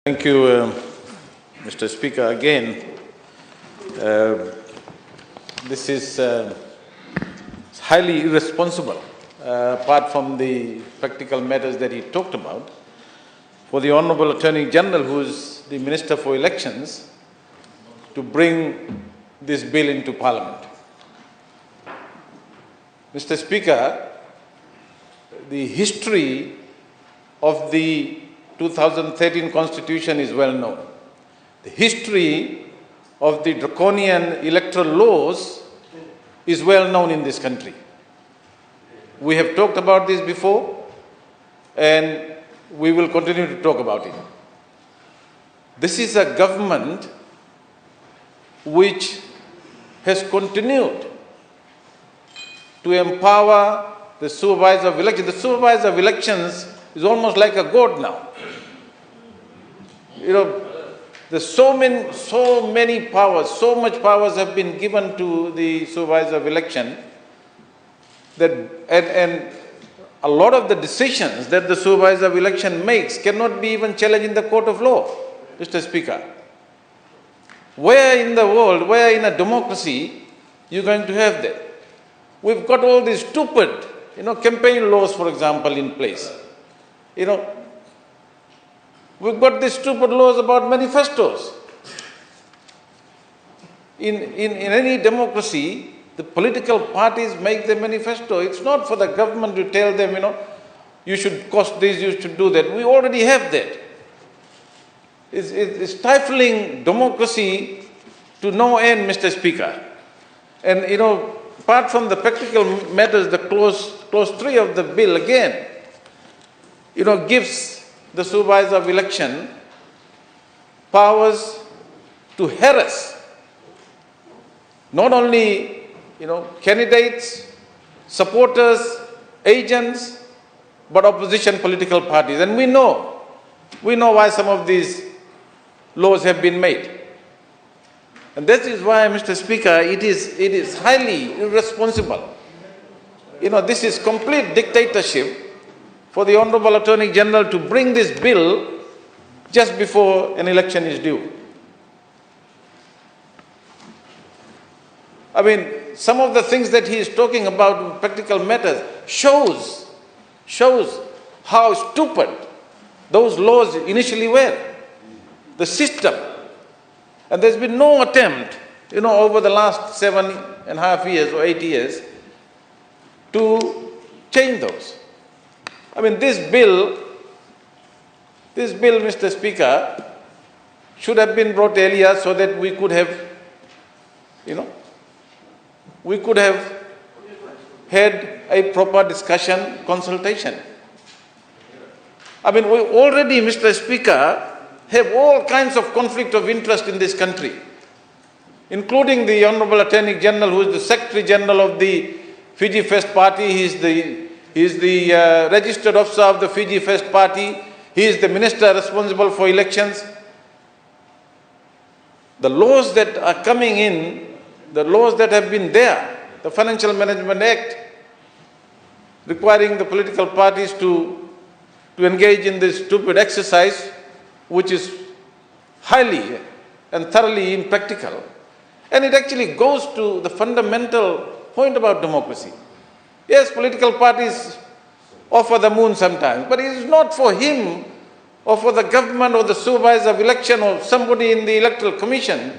Thank you, Mr. Speaker. Again, this is highly irresponsible, apart from the practical matters that he talked about, for the Honourable Attorney General, who is the Minister for Elections, to bring this bill into Parliament. Mr. Speaker, the history of the 2013 Constitution is well known. The history of the draconian electoral laws is well known in this country. We have talked about this before, and we will continue to talk about it. This is a government which has continued to empower the Supervisor of Elections. The Supervisor of Elections is almost like a god now. You know, there's so many powers, so much powers have been given to the Supervisor of Election that, and a lot of the decisions that the Supervisor of Election makes cannot be even challenged in the court of law, Mr. Speaker. Where in the world, where in a democracy, you're going to have that? We've got all these stupid, campaign laws, for example, in place. We've got these stupid laws about manifestos. In any democracy, the political parties make the manifesto. It's not for the government to tell them, you should cost this, you should do that. We already have that. It's stifling democracy to no end, Mr. Speaker. And, apart from the practical matters, the clause 3 of the bill again, gives the Supervisor of Election powers to harass not only, candidates, supporters, agents, but opposition political parties. And we know why some of these laws have been made. And that is why, Mr. Speaker, it is highly irresponsible. This is complete dictatorship for the Honourable Attorney General to bring this bill just before an election is due. I mean, some of the things that he is talking about, practical matters, shows how stupid those laws initially were. The system. And there's been no attempt, over the last 7.5 years or 8 years to change those. I mean, this bill, Mr. Speaker, should have been brought earlier so that we could have, had a proper discussion, consultation. I mean, we already, Mr. Speaker, have all kinds of conflict of interest in this country, including the Honourable Attorney General, who is the Secretary General of the Fiji First Party. He is the registered officer of the Fiji First Party. He is the Minister responsible for elections. The laws that are coming in, the laws that have been there, the Financial Management Act, requiring the political parties to engage in this stupid exercise, which is highly and thoroughly impractical. And it actually goes to the fundamental point about democracy. Yes, political parties offer the moon sometimes, but it is not for him or for the government or the Supervisor of Election or somebody in the Electoral Commission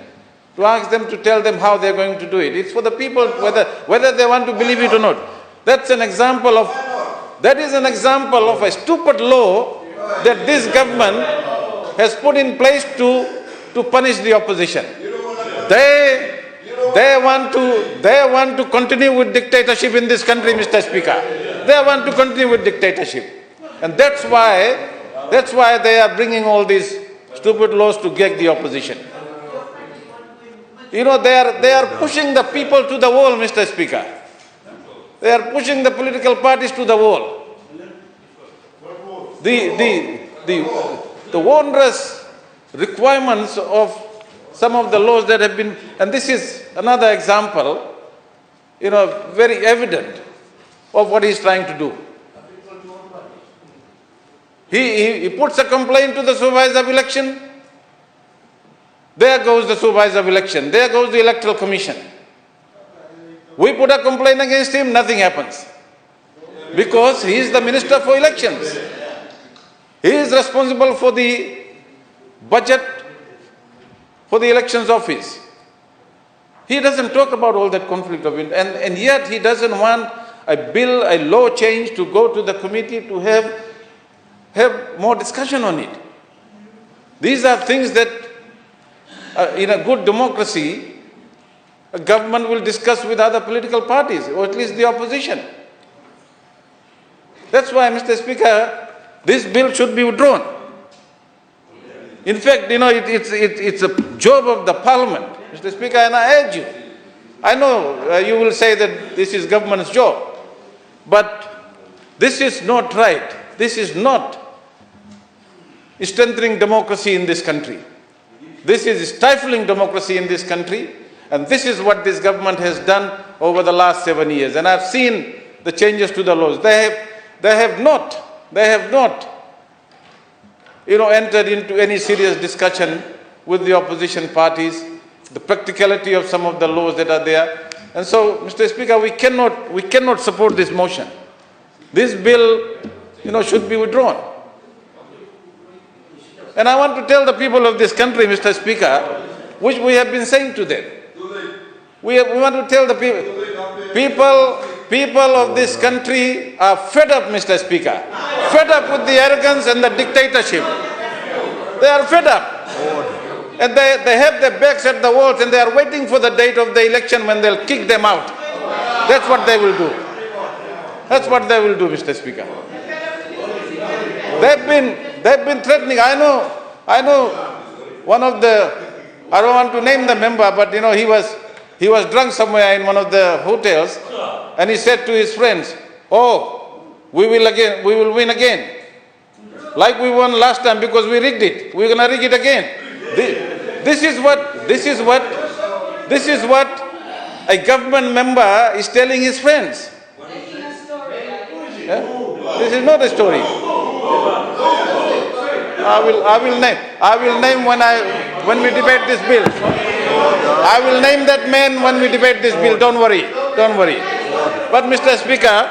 to ask them to tell them how they're going to do it. It's for the people whether they want to believe it or not. That is an example of a stupid law that this government has put in place to punish the opposition. They want to continue with dictatorship in this country, Mr. Speaker. They want to continue with dictatorship. And that's why they are bringing all these stupid laws to gag the opposition. They are pushing the people to the wall, Mr. Speaker. They are pushing the political parties to the wall. The onerous requirements of some of the laws that have been, and this is another example, very evident of what he's trying to do. He puts a complaint to the Supervisor of Election. There goes the Supervisor of Election. There goes the Electoral Commission. We put a complaint against him, nothing happens. Because he is the Minister for Elections. He is responsible for the budget for the Elections Office. He doesn't talk about all that conflict of interest, and yet he doesn't want a bill, a law change to go to the committee to have more discussion on it. These are things that in a good democracy, a government will discuss with other political parties, or at least the opposition. That's why, Mr. Speaker, this bill should be withdrawn. In fact, it's a job of the Parliament, Mr. Speaker, and I urge you. I know you will say that this is government's job, but this is not right. This is not strengthening democracy in this country. This is stifling democracy in this country, and this is what this government has done over the last 7 years. And I've seen the changes to the laws. They have not entered into any serious discussion with the opposition parties, the practicality of some of the laws that are there. And so, Mr. Speaker, we cannot support this motion. This bill, should be withdrawn. And I want to tell the people of this country, Mr. Speaker, which we have been saying to them. We want to tell the people of this country are fed up, Mr. Speaker. Fed up with the arrogance and the dictatorship. They are fed up. And they have their backs at the walls, and they are waiting for the date of the election when they'll kick them out. That's what they will do. That's what they will do, Mr. Speaker. They've been threatening. I know one of the, I don't want to name the member, but he was drunk somewhere in one of the hotels, and he said to his friends, "Oh, we will win again. Like we won last time because we rigged it. We're gonna rig it again." This is what a government member is telling his friends. Yeah? This is not a story. I will name when we debate this bill. I will name that man when we debate this bill. Don't worry. But Mr. Speaker,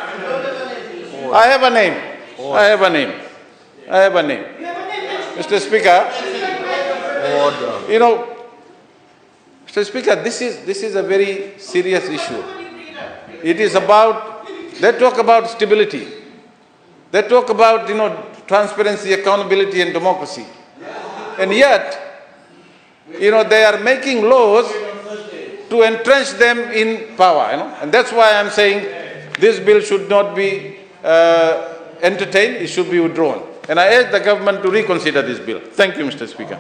I have a name. Mr. Speaker, Mr. Speaker, this is a very serious issue. It is about, they talk about stability. They talk about, transparency, accountability, and democracy. And yet, they are making laws to entrench them in power, And that's why I'm saying this bill should not be entertained, it should be withdrawn. And I urge the government to reconsider this bill. Thank you, Mr. Speaker.